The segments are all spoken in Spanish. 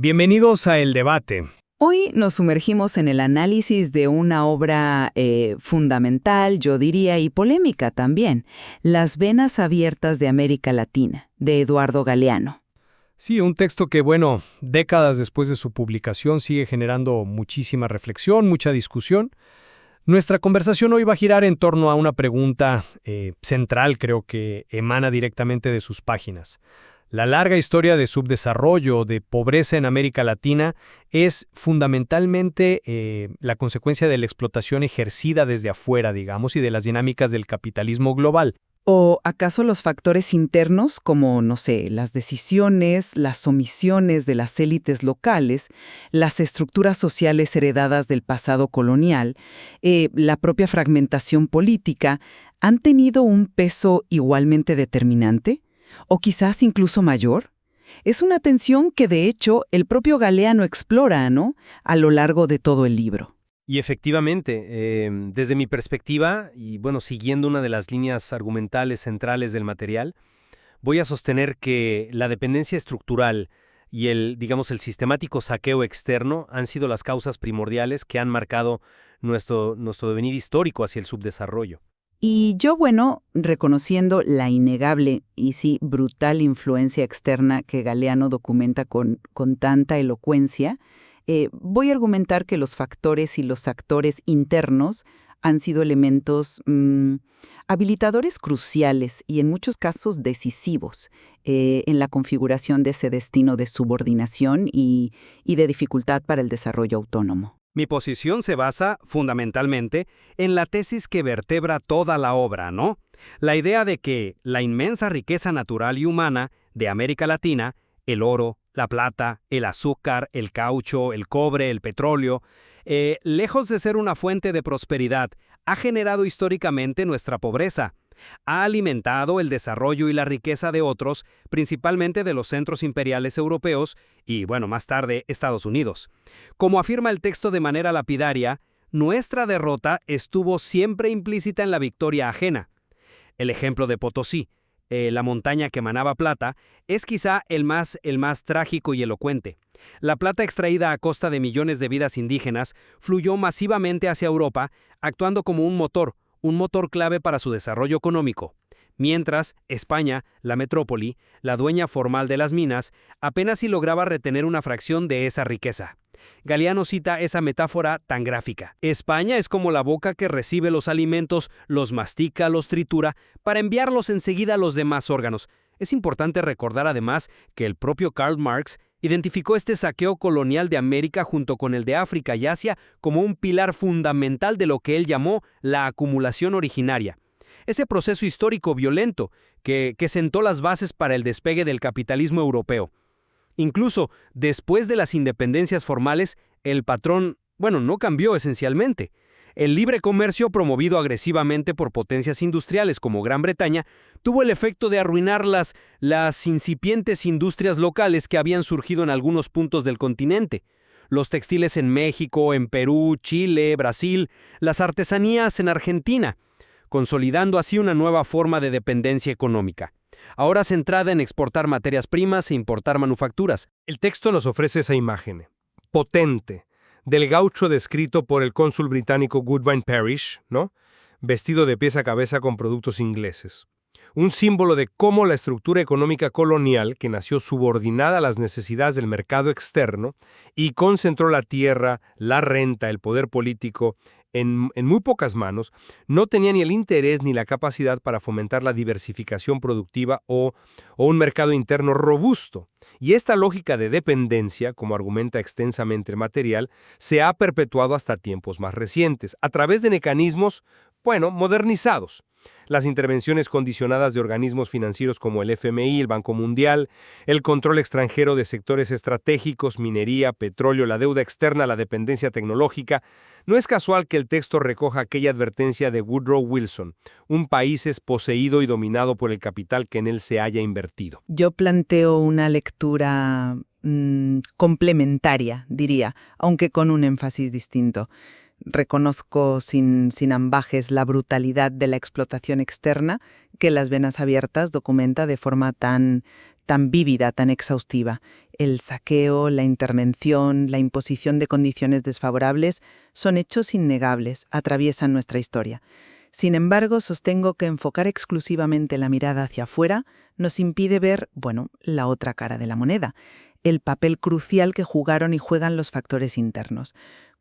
Bienvenidos a El Debate. Hoy nos sumergimos en el análisis de una obra fundamental, yo diría, y polémica también, Las venas abiertas de América Latina, de Eduardo Galeano. Sí, un texto que, décadas después de su publicación sigue generando muchísima reflexión, mucha discusión. Nuestra conversación hoy va a girar en torno a una pregunta central, creo que emana directamente de sus páginas. La larga historia de subdesarrollo, de pobreza en América Latina, es fundamentalmente la consecuencia de la explotación ejercida desde afuera, digamos, y de las dinámicas del capitalismo global. ¿O acaso los factores internos, como, no sé, las decisiones, las omisiones de las élites locales, las estructuras sociales heredadas del pasado colonial, la propia fragmentación política, han tenido un peso igualmente determinante? ¿O quizás incluso mayor? Es una tensión que, de hecho, el propio Galeano explora, ¿no?, a lo largo de todo el libro. Y efectivamente, desde mi perspectiva, y siguiendo una de las líneas argumentales centrales del material, voy a sostener que la dependencia estructural y el sistemático saqueo externo han sido las causas primordiales que han marcado nuestro devenir histórico hacia el subdesarrollo. Y yo, reconociendo la innegable y sí brutal influencia externa que Galeano documenta con tanta elocuencia, voy a argumentar que los factores y los actores internos han sido elementos habilitadores cruciales y en muchos casos decisivos en la configuración de ese destino de subordinación y de dificultad para el desarrollo autónomo. Mi posición se basa, fundamentalmente, en la tesis que vertebra toda la obra, ¿no? La idea de que la inmensa riqueza natural y humana de América Latina, el oro, la plata, el azúcar, el caucho, el cobre, el petróleo, lejos de ser una fuente de prosperidad, ha generado históricamente nuestra pobreza. Ha alimentado el desarrollo y la riqueza de otros, principalmente de los centros imperiales europeos y, más tarde, Estados Unidos. Como afirma el texto de manera lapidaria, nuestra derrota estuvo siempre implícita en la victoria ajena. El ejemplo de Potosí, la montaña que emanaba plata, es quizá el más trágico y elocuente. La plata extraída a costa de millones de vidas indígenas fluyó masivamente hacia Europa, actuando como un motor clave para su desarrollo económico. Mientras, España, la metrópoli, la dueña formal de las minas, apenas si lograba retener una fracción de esa riqueza. Galeano cita esa metáfora tan gráfica. España es como la boca que recibe los alimentos, los mastica, los tritura, para enviarlos enseguida a los demás órganos. Es importante recordar además que el propio Karl Marx identificó este saqueo colonial de América junto con el de África y Asia como un pilar fundamental de lo que él llamó la acumulación originaria. Ese proceso histórico violento que sentó las bases para el despegue del capitalismo europeo. Incluso después de las independencias formales, el patrón, no cambió esencialmente. El libre comercio, promovido agresivamente por potencias industriales como Gran Bretaña, tuvo el efecto de arruinar las incipientes industrias locales que habían surgido en algunos puntos del continente. Los textiles en México, en Perú, Chile, Brasil, las artesanías en Argentina, consolidando así una nueva forma de dependencia económica, ahora centrada en exportar materias primas e importar manufacturas. El texto nos ofrece esa imagen potente del gaucho descrito por el cónsul británico Goodwin Parrish, ¿no?, vestido de pies a cabeza con productos ingleses. Un símbolo de cómo la estructura económica colonial, que nació subordinada a las necesidades del mercado externo y concentró la tierra, la renta, el poder político en muy pocas manos, no tenía ni el interés ni la capacidad para fomentar la diversificación productiva o un mercado interno robusto. Y esta lógica de dependencia, como argumenta extensamente el material, se ha perpetuado hasta tiempos más recientes, a través de mecanismos, modernizados. Las intervenciones condicionadas de organismos financieros como el FMI, el Banco Mundial, el control extranjero de sectores estratégicos, minería, petróleo, la deuda externa, la dependencia tecnológica. No es casual que el texto recoja aquella advertencia de Woodrow Wilson: un país es poseído y dominado por el capital que en él se haya invertido. Yo planteo una lectura complementaria, diría, aunque con un énfasis distinto. Reconozco sin ambajes la brutalidad de la explotación externa que Las venas abiertas documenta de forma tan tan vívida, tan exhaustiva. El saqueo, la intervención, la imposición de condiciones desfavorables son hechos innegables, atraviesan nuestra historia. Sin embargo, sostengo que enfocar exclusivamente la mirada hacia afuera nos impide ver, la otra cara de la moneda, el papel crucial que jugaron y juegan los factores internos,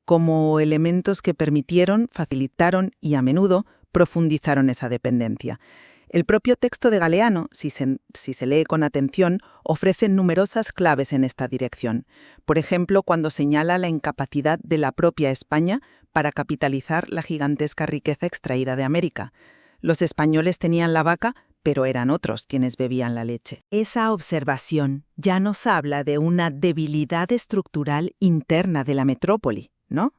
como elementos que permitieron, facilitaron y a menudo profundizaron esa dependencia. El propio texto de Galeano, si se lee con atención, ofrece numerosas claves en esta dirección. Por ejemplo, cuando señala la incapacidad de la propia España para capitalizar la gigantesca riqueza extraída de América. Los españoles tenían la vaca, pero eran otros quienes bebían la leche. Esa observación ya nos habla de una debilidad estructural interna de la metrópoli, ¿no?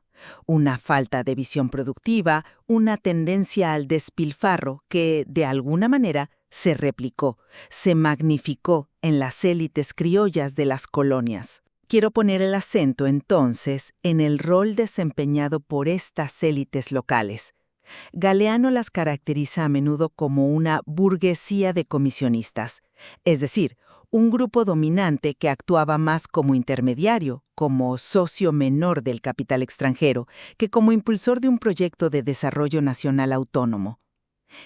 Una falta de visión productiva, una tendencia al despilfarro que, de alguna manera, se replicó, se magnificó en las élites criollas de las colonias. Quiero poner el acento, entonces, en el rol desempeñado por estas élites locales. Galeano las caracteriza a menudo como una burguesía de comisionistas, es decir, un grupo dominante que actuaba más como intermediario, como socio menor del capital extranjero, que como impulsor de un proyecto de desarrollo nacional autónomo.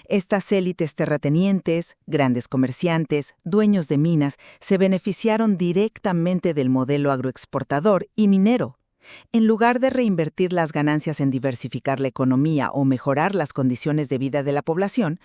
Estas élites terratenientes, grandes comerciantes, dueños de minas, se beneficiaron directamente del modelo agroexportador y minero. En lugar de reinvertir las ganancias en diversificar la economía o mejorar las condiciones de vida de la población,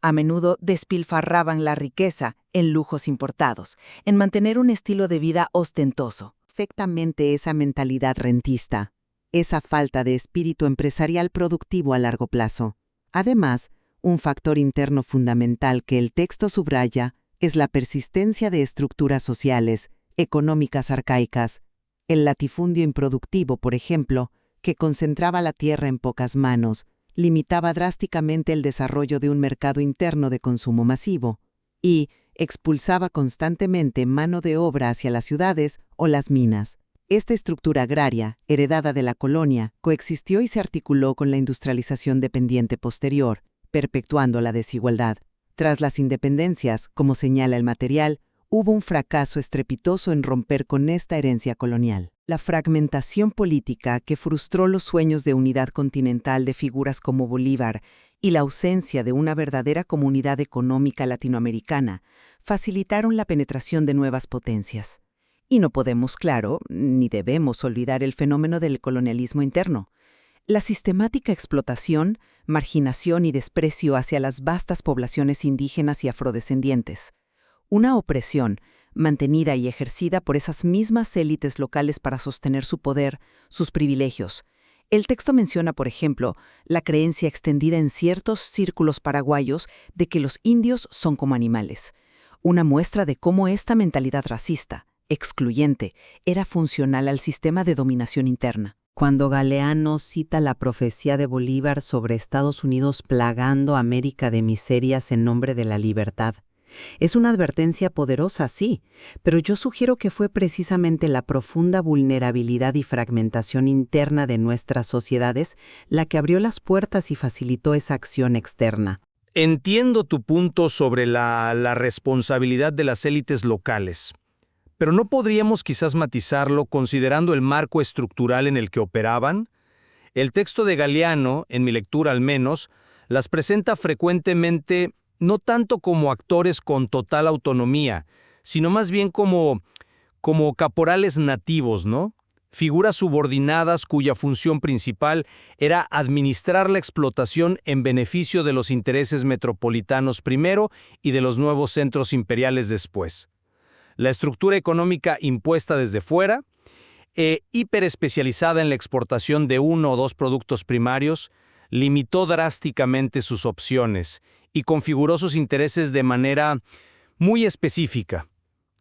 a menudo despilfarraban la riqueza en lujos importados, en mantener un estilo de vida ostentoso. Perfectamente esa mentalidad rentista, esa falta de espíritu empresarial productivo a largo plazo. Además, un factor interno fundamental que el texto subraya es la persistencia de estructuras sociales, económicas arcaicas. El latifundio improductivo, por ejemplo, que concentraba la tierra en pocas manos, limitaba drásticamente el desarrollo de un mercado interno de consumo masivo y expulsaba constantemente mano de obra hacia las ciudades o las minas. Esta estructura agraria, heredada de la colonia, coexistió y se articuló con la industrialización dependiente posterior, perpetuando la desigualdad. Tras las independencias, como señala el material, hubo un fracaso estrepitoso en romper con esta herencia colonial. La fragmentación política que frustró los sueños de unidad continental de figuras como Bolívar y la ausencia de una verdadera comunidad económica latinoamericana facilitaron la penetración de nuevas potencias. Y no podemos, claro, ni debemos olvidar el fenómeno del colonialismo interno. La sistemática explotación, marginación y desprecio hacia las vastas poblaciones indígenas y afrodescendientes. Una opresión mantenida y ejercida por esas mismas élites locales para sostener su poder, sus privilegios. El texto menciona, por ejemplo, la creencia extendida en ciertos círculos paraguayos de que los indios son como animales. Una muestra de cómo esta mentalidad racista, excluyente, era funcional al sistema de dominación interna. Cuando Galeano cita la profecía de Bolívar sobre Estados Unidos plagando a América de miserias en nombre de la libertad, es una advertencia poderosa, sí, pero yo sugiero que fue precisamente la profunda vulnerabilidad y fragmentación interna de nuestras sociedades la que abrió las puertas y facilitó esa acción externa. Entiendo tu punto sobre la responsabilidad de las élites locales, pero ¿no podríamos quizás matizarlo considerando el marco estructural en el que operaban? El texto de Galeano, en mi lectura al menos, las presenta frecuentemente no tanto como actores con total autonomía, sino más bien como caporales nativos, ¿no? Figuras subordinadas cuya función principal era administrar la explotación en beneficio de los intereses metropolitanos primero y de los nuevos centros imperiales después. La estructura económica impuesta desde fuera, hiperespecializada en la exportación de uno o dos productos primarios, limitó drásticamente sus opciones y configuró sus intereses de manera muy específica.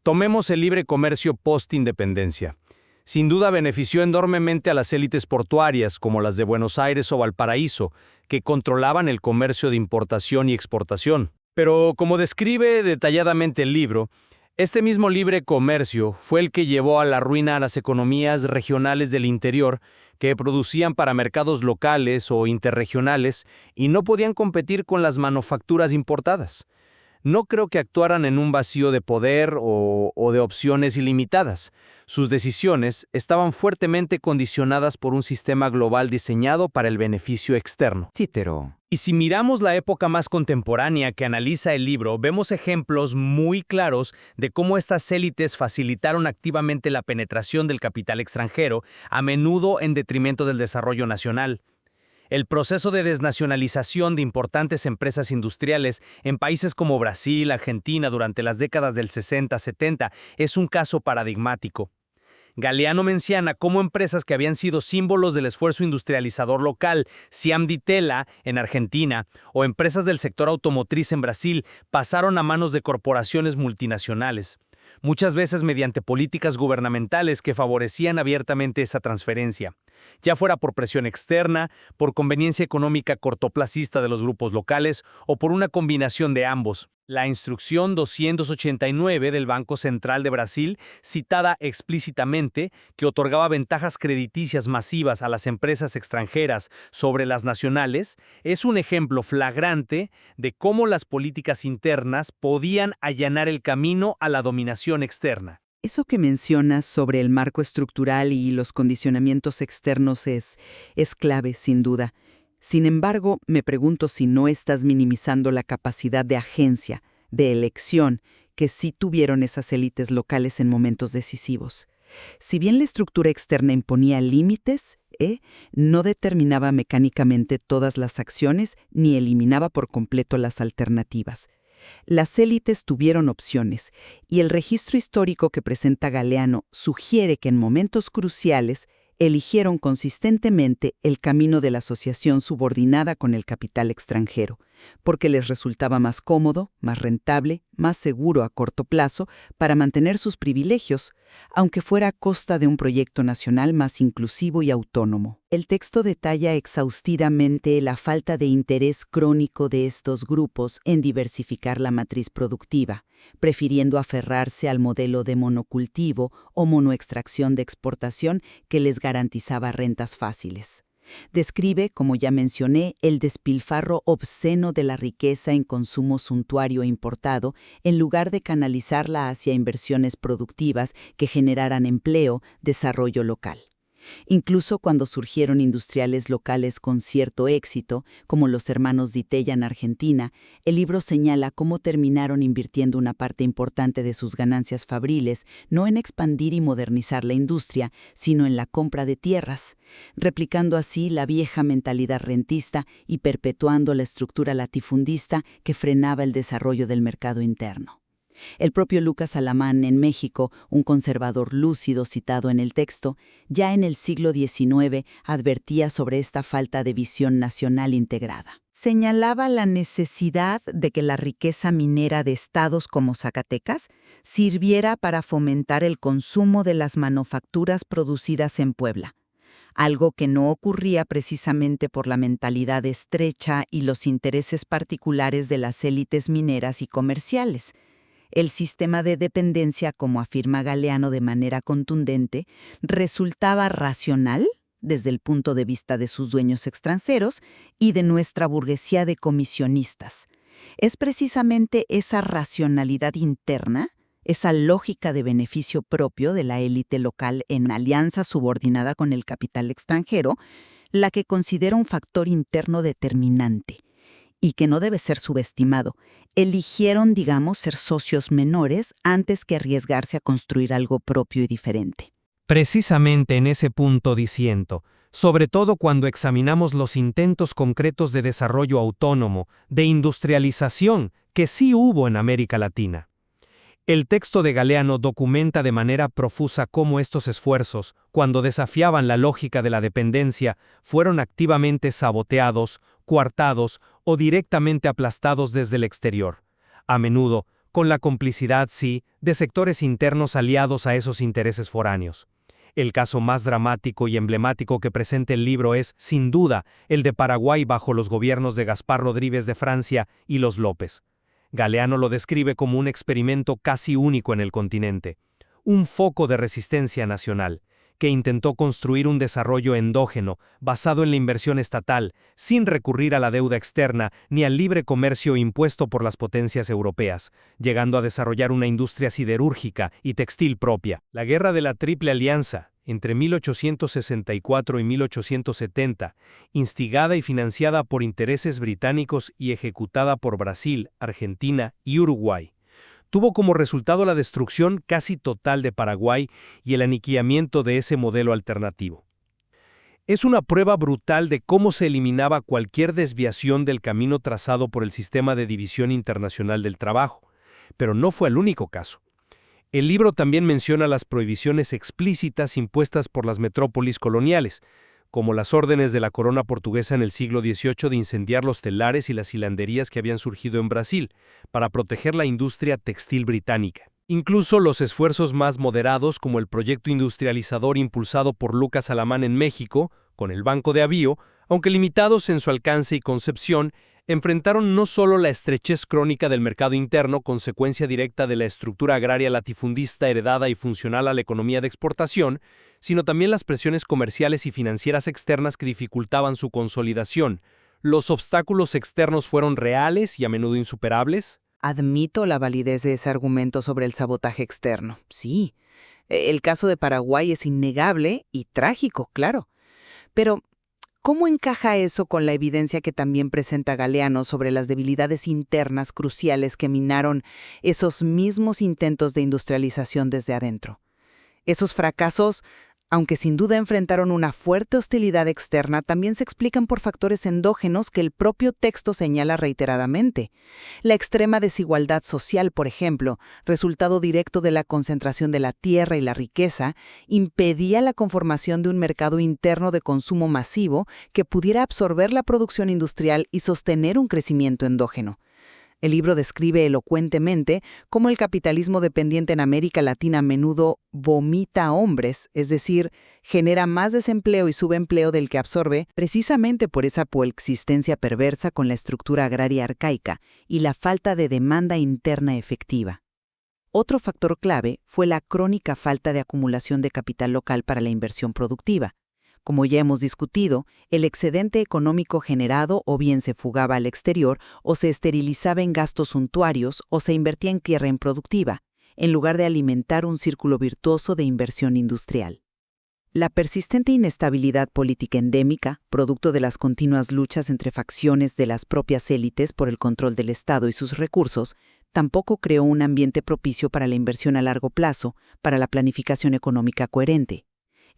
Tomemos el libre comercio post-independencia. Sin duda benefició enormemente a las élites portuarias, como las de Buenos Aires o Valparaíso, que controlaban el comercio de importación y exportación. Pero, como describe detalladamente el libro, este mismo libre comercio fue el que llevó a la ruina a las economías regionales del interior que producían para mercados locales o interregionales y no podían competir con las manufacturas importadas. No creo que actuaran en un vacío de poder o de opciones ilimitadas. Sus decisiones estaban fuertemente condicionadas por un sistema global diseñado para el beneficio externo. Cítero. Y si miramos la época más contemporánea que analiza el libro, vemos ejemplos muy claros de cómo estas élites facilitaron activamente la penetración del capital extranjero, a menudo en detrimento del desarrollo nacional. El proceso de desnacionalización de importantes empresas industriales en países como Brasil, Argentina durante las décadas del 60-70 es un caso paradigmático. Galeano menciona cómo empresas que habían sido símbolos del esfuerzo industrializador local, Siam Di Tela en Argentina, o empresas del sector automotriz en Brasil, pasaron a manos de corporaciones multinacionales, muchas veces mediante políticas gubernamentales que favorecían abiertamente esa transferencia, ya fuera por presión externa, por conveniencia económica cortoplacista de los grupos locales o por una combinación de ambos. La Instrucción 289 del Banco Central de Brasil, citada explícitamente, que otorgaba ventajas crediticias masivas a las empresas extranjeras sobre las nacionales, es un ejemplo flagrante de cómo las políticas internas podían allanar el camino a la dominación externa. Eso que mencionas sobre el marco estructural y los condicionamientos externos es clave, sin duda. Sin embargo, me pregunto si no estás minimizando la capacidad de agencia, de elección, que sí tuvieron esas élites locales en momentos decisivos. Si bien la estructura externa imponía límites, no determinaba mecánicamente todas las acciones ni eliminaba por completo las alternativas. Las élites tuvieron opciones, y el registro histórico que presenta Galeano sugiere que en momentos cruciales eligieron consistentemente el camino de la asociación subordinada con el capital extranjero, porque les resultaba más cómodo, más rentable, más seguro a corto plazo para mantener sus privilegios, aunque fuera a costa de un proyecto nacional más inclusivo y autónomo. El texto detalla exhaustivamente la falta de interés crónico de estos grupos en diversificar la matriz productiva, prefiriendo aferrarse al modelo de monocultivo o monoextracción de exportación que les garantizaba rentas fáciles. Describe, como ya mencioné, el despilfarro obsceno de la riqueza en consumo suntuario e importado, en lugar de canalizarla hacia inversiones productivas que generaran empleo, desarrollo local. Incluso cuando surgieron industriales locales con cierto éxito, como los hermanos Di Tella en Argentina, el libro señala cómo terminaron invirtiendo una parte importante de sus ganancias fabriles no en expandir y modernizar la industria, sino en la compra de tierras, replicando así la vieja mentalidad rentista y perpetuando la estructura latifundista que frenaba el desarrollo del mercado interno. El propio Lucas Alamán en México, un conservador lúcido citado en el texto, ya en el siglo XIX advertía sobre esta falta de visión nacional integrada. Señalaba la necesidad de que la riqueza minera de estados como Zacatecas sirviera para fomentar el consumo de las manufacturas producidas en Puebla, algo que no ocurría precisamente por la mentalidad estrecha y los intereses particulares de las élites mineras y comerciales. El sistema de dependencia, como afirma Galeano de manera contundente, resultaba racional desde el punto de vista de sus dueños extranjeros y de nuestra burguesía de comisionistas. Es precisamente esa racionalidad interna, esa lógica de beneficio propio de la élite local en alianza subordinada con el capital extranjero, la que considera un factor interno determinante y que no debe ser subestimado. Eligieron, digamos, ser socios menores antes que arriesgarse a construir algo propio y diferente. Precisamente en ese punto diciendo, sobre todo cuando examinamos los intentos concretos de desarrollo autónomo, de industrialización, que sí hubo en América Latina. El texto de Galeano documenta de manera profusa cómo estos esfuerzos, cuando desafiaban la lógica de la dependencia, fueron activamente saboteados, coartados o directamente aplastados desde el exterior, a menudo con la complicidad, sí, de sectores internos aliados a esos intereses foráneos. El caso más dramático y emblemático que presenta el libro es, sin duda, el de Paraguay bajo los gobiernos de Gaspar Rodríguez de Francia y los López. Galeano lo describe como un experimento casi único en el continente, un foco de resistencia nacional, que intentó construir un desarrollo endógeno, basado en la inversión estatal, sin recurrir a la deuda externa ni al libre comercio impuesto por las potencias europeas, llegando a desarrollar una industria siderúrgica y textil propia. La Guerra de la Triple Alianza, entre 1864 y 1870, instigada y financiada por intereses británicos y ejecutada por Brasil, Argentina y Uruguay, tuvo como resultado la destrucción casi total de Paraguay y el aniquilamiento de ese modelo alternativo. Es una prueba brutal de cómo se eliminaba cualquier desviación del camino trazado por el sistema de división internacional del trabajo, pero no fue el único caso. El libro también menciona las prohibiciones explícitas impuestas por las metrópolis coloniales, como las órdenes de la corona portuguesa en el siglo XVIII de incendiar los telares y las hilanderías que habían surgido en Brasil, para proteger la industria textil británica. Incluso los esfuerzos más moderados, como el proyecto industrializador impulsado por Lucas Alamán en México, con el Banco de Avío, aunque limitados en su alcance y concepción, enfrentaron no solo la estrechez crónica del mercado interno, consecuencia directa de la estructura agraria latifundista heredada y funcional a la economía de exportación, sino también las presiones comerciales y financieras externas que dificultaban su consolidación. ¿Los obstáculos externos fueron reales y a menudo insuperables? Admito la validez de ese argumento sobre el sabotaje externo. Sí, el caso de Paraguay es innegable y trágico, claro. Pero, ¿cómo encaja eso con la evidencia que también presenta Galeano sobre las debilidades internas cruciales que minaron esos mismos intentos de industrialización desde adentro? Esos fracasos, aunque sin duda enfrentaron una fuerte hostilidad externa, también se explican por factores endógenos que el propio texto señala reiteradamente. La extrema desigualdad social, por ejemplo, resultado directo de la concentración de la tierra y la riqueza, impedía la conformación de un mercado interno de consumo masivo que pudiera absorber la producción industrial y sostener un crecimiento endógeno. El libro describe elocuentemente cómo el capitalismo dependiente en América Latina a menudo vomita hombres, es decir, genera más desempleo y subempleo del que absorbe, precisamente por esa coexistencia perversa con la estructura agraria arcaica y la falta de demanda interna efectiva. Otro factor clave fue la crónica falta de acumulación de capital local para la inversión productiva. Como ya hemos discutido, el excedente económico generado o bien se fugaba al exterior o se esterilizaba en gastos suntuarios o se invertía en tierra improductiva, en lugar de alimentar un círculo virtuoso de inversión industrial. La persistente inestabilidad política endémica, producto de las continuas luchas entre facciones de las propias élites por el control del Estado y sus recursos, tampoco creó un ambiente propicio para la inversión a largo plazo, para la planificación económica coherente.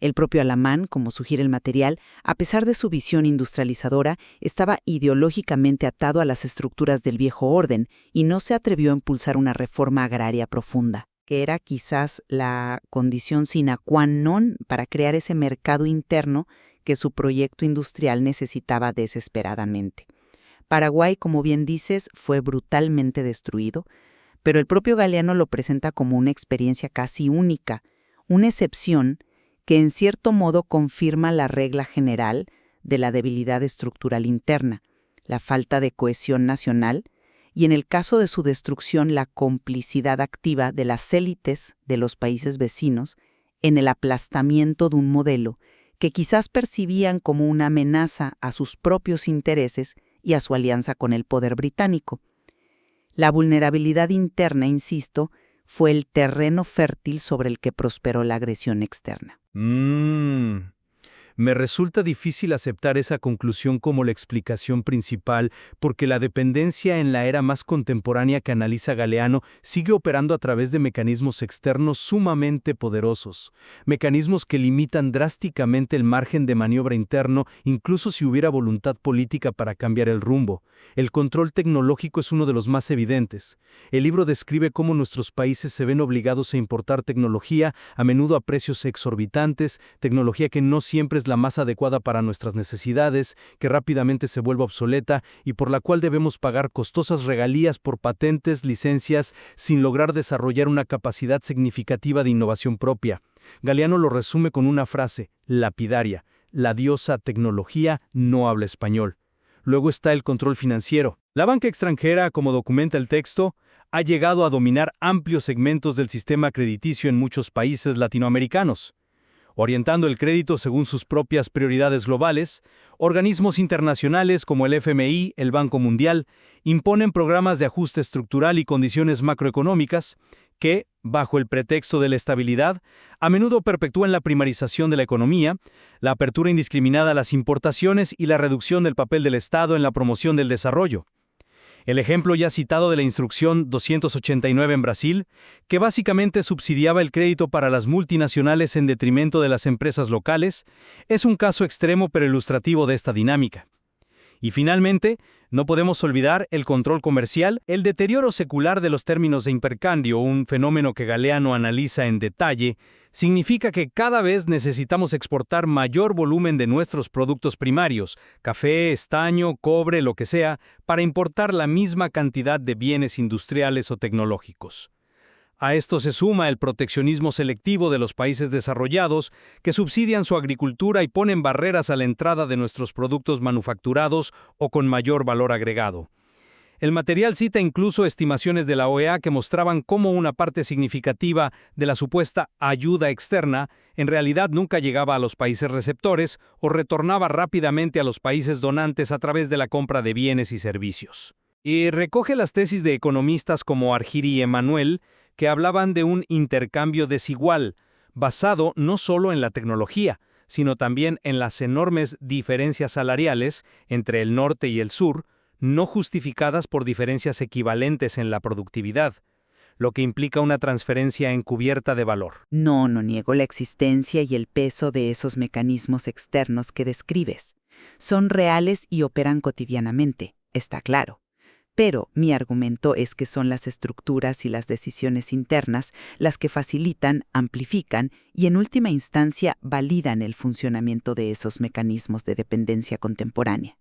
El propio Alamán, como sugiere el material, a pesar de su visión industrializadora, estaba ideológicamente atado a las estructuras del viejo orden y no se atrevió a impulsar una reforma agraria profunda, que era quizás la condición sine qua non para crear ese mercado interno que su proyecto industrial necesitaba desesperadamente. Paraguay, como bien dices, fue brutalmente destruido, pero el propio Galeano lo presenta como una experiencia casi única, una excepción que en cierto modo confirma la regla general de la debilidad estructural interna, la falta de cohesión nacional y, en el caso de su destrucción, la complicidad activa de las élites de los países vecinos en el aplastamiento de un modelo que quizás percibían como una amenaza a sus propios intereses y a su alianza con el poder británico. La vulnerabilidad interna, insisto, fue el terreno fértil sobre el que prosperó la agresión externa. Me resulta difícil aceptar esa conclusión como la explicación principal, porque la dependencia en la era más contemporánea que analiza Galeano sigue operando a través de mecanismos externos sumamente poderosos, mecanismos que limitan drásticamente el margen de maniobra interno, incluso si hubiera voluntad política para cambiar el rumbo. El control tecnológico es uno de los más evidentes. El libro describe cómo nuestros países se ven obligados a importar tecnología, a menudo a precios exorbitantes, tecnología que no siempre es la más adecuada para nuestras necesidades, que rápidamente se vuelve obsoleta y por la cual debemos pagar costosas regalías por patentes, licencias, sin lograr desarrollar una capacidad significativa de innovación propia. Galeano lo resume con una frase lapidaria: la diosa tecnología no habla español. Luego está el control financiero. La banca extranjera, como documenta el texto, ha llegado a dominar amplios segmentos del sistema crediticio en muchos países latinoamericanos. orientando el crédito según sus propias prioridades globales. Organismos internacionales como el FMI, el Banco Mundial, imponen programas de ajuste estructural y condiciones macroeconómicas que, bajo el pretexto de la estabilidad, a menudo perpetúan la primarización de la economía, la apertura indiscriminada a las importaciones y la reducción del papel del Estado en la promoción del desarrollo. El ejemplo ya citado de la Instrucción 289 en Brasil, que básicamente subsidiaba el crédito para las multinacionales en detrimento de las empresas locales, es un caso extremo pero ilustrativo de esta dinámica. Y finalmente, no podemos olvidar el control comercial, el deterioro secular de los términos de intercambio, un fenómeno que Galeano analiza en detalle, significa que cada vez necesitamos exportar mayor volumen de nuestros productos primarios, café, estaño, cobre, lo que sea, para importar la misma cantidad de bienes industriales o tecnológicos. A esto se suma el proteccionismo selectivo de los países desarrollados, que subsidian su agricultura y ponen barreras a la entrada de nuestros productos manufacturados o con mayor valor agregado. El material cita incluso estimaciones de la OEA que mostraban cómo una parte significativa de la supuesta ayuda externa en realidad nunca llegaba a los países receptores o retornaba rápidamente a los países donantes a través de la compra de bienes y servicios. Y recoge las tesis de economistas como Argiri y Emanuel, que hablaban de un intercambio desigual, basado no solo en la tecnología, sino también en las enormes diferencias salariales entre el norte y el sur, no justificadas por diferencias equivalentes en la productividad, lo que implica una transferencia encubierta de valor. No niego la existencia y el peso de esos mecanismos externos que describes. Son reales y operan cotidianamente, está claro. Pero mi argumento es que son las estructuras y las decisiones internas las que facilitan, amplifican y en última instancia validan el funcionamiento de esos mecanismos de dependencia contemporánea.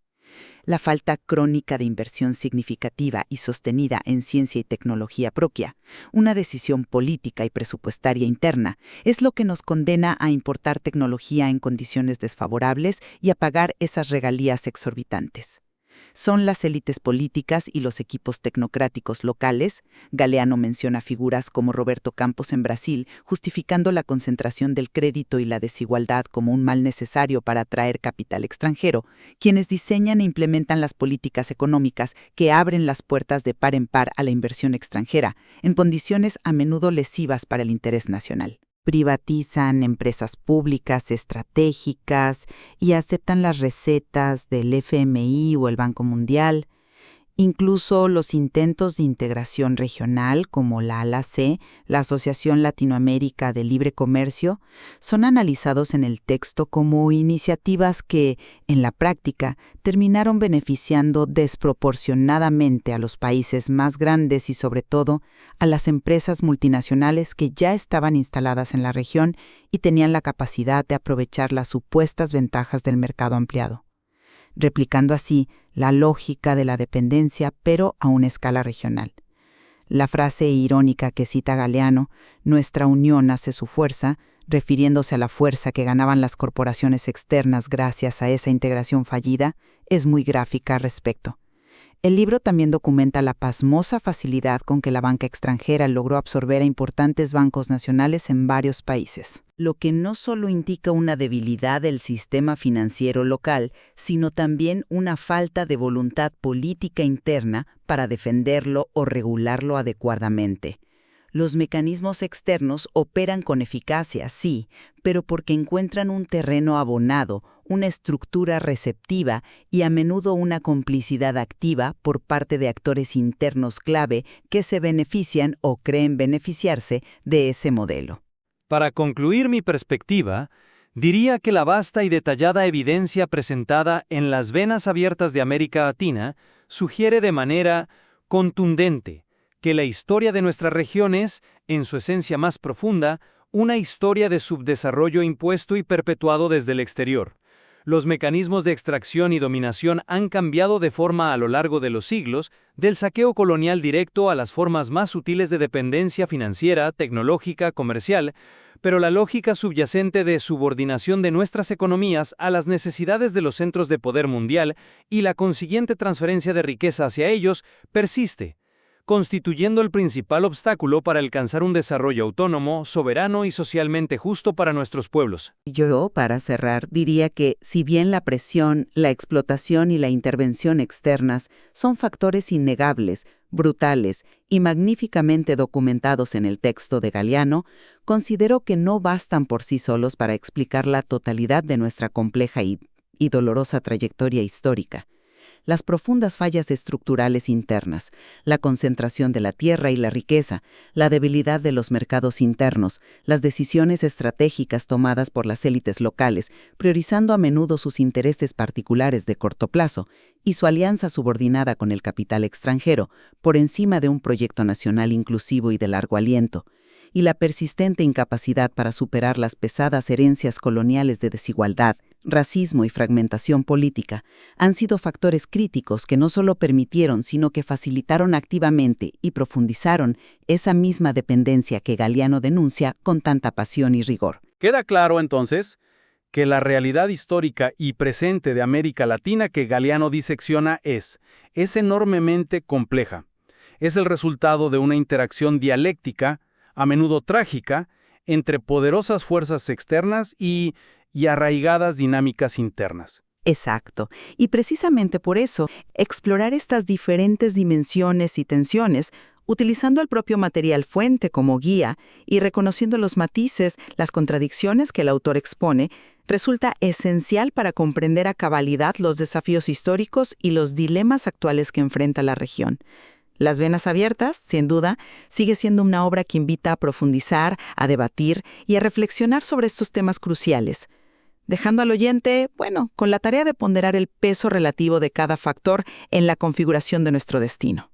La falta crónica de inversión significativa y sostenida en ciencia y tecnología propia, una decisión política y presupuestaria interna, es lo que nos condena a importar tecnología en condiciones desfavorables y a pagar esas regalías exorbitantes. Son las élites políticas y los equipos tecnocráticos locales. Galeano menciona figuras como Roberto Campos en Brasil, justificando la concentración del crédito y la desigualdad como un mal necesario para atraer capital extranjero, quienes diseñan e implementan las políticas económicas que abren las puertas de par en par a la inversión extranjera, en condiciones a menudo lesivas para el interés nacional. Privatizan empresas públicas estratégicas y aceptan las recetas del FMI o el Banco Mundial. Incluso los intentos de integración regional, como la ALAC, la Asociación Latinoamérica de Libre Comercio, son analizados en el texto como iniciativas que, en la práctica, terminaron beneficiando desproporcionadamente a los países más grandes y, sobre todo, a las empresas multinacionales que ya estaban instaladas en la región y tenían la capacidad de aprovechar las supuestas ventajas del mercado ampliado, replicando así la lógica de la dependencia, pero a una escala regional. La frase irónica que cita Galeano, nuestra unión hace su fuerza, refiriéndose a la fuerza que ganaban las corporaciones externas gracias a esa integración fallida, es muy gráfica al respecto. El libro también documenta la pasmosa facilidad con que la banca extranjera logró absorber a importantes bancos nacionales en varios países, lo que no solo indica una debilidad del sistema financiero local, sino también una falta de voluntad política interna para defenderlo o regularlo adecuadamente. Los mecanismos externos operan con eficacia, sí, pero porque encuentran un terreno abonado, una estructura receptiva y a menudo una complicidad activa por parte de actores internos clave que se benefician o creen beneficiarse de ese modelo. Para concluir mi perspectiva, diría que la vasta y detallada evidencia presentada en las venas abiertas de América Latina sugiere de manera contundente que la historia de nuestra región es, en su esencia más profunda, una historia de subdesarrollo impuesto y perpetuado desde el exterior. Los mecanismos de extracción y dominación han cambiado de forma a lo largo de los siglos, del saqueo colonial directo a las formas más sutiles de dependencia financiera, tecnológica, comercial, pero la lógica subyacente de subordinación de nuestras economías a las necesidades de los centros de poder mundial y la consiguiente transferencia de riqueza hacia ellos persiste. constituyendo el principal obstáculo para alcanzar un desarrollo autónomo, soberano y socialmente justo para nuestros pueblos. Yo, para cerrar, diría que si bien la presión, la explotación y la intervención externas son factores innegables, brutales y magníficamente documentados en el texto de Galeano, considero que no bastan por sí solos para explicar la totalidad de nuestra compleja y dolorosa trayectoria histórica. Las profundas fallas estructurales internas, la concentración de la tierra y la riqueza, la debilidad de los mercados internos, las decisiones estratégicas tomadas por las élites locales, priorizando a menudo sus intereses particulares de corto plazo, y su alianza subordinada con el capital extranjero, por encima de un proyecto nacional inclusivo y de largo aliento, y la persistente incapacidad para superar las pesadas herencias coloniales de desigualdad, racismo y fragmentación política, han sido factores críticos que no solo permitieron, sino que facilitaron activamente y profundizaron esa misma dependencia que Galeano denuncia con tanta pasión y rigor. Queda claro, entonces, que la realidad histórica y presente de América Latina que Galeano disecciona es enormemente compleja. Es el resultado de una interacción dialéctica, a menudo trágica, entre poderosas fuerzas externas y arraigadas dinámicas internas. Exacto. Y precisamente por eso, explorar estas diferentes dimensiones y tensiones, utilizando el propio material fuente como guía y reconociendo los matices, las contradicciones que el autor expone, resulta esencial para comprender a cabalidad los desafíos históricos y los dilemas actuales que enfrenta la región. Las Venas Abiertas, sin duda, sigue siendo una obra que invita a profundizar, a debatir y a reflexionar sobre estos temas cruciales, dejando al oyente, con la tarea de ponderar el peso relativo de cada factor en la configuración de nuestro destino.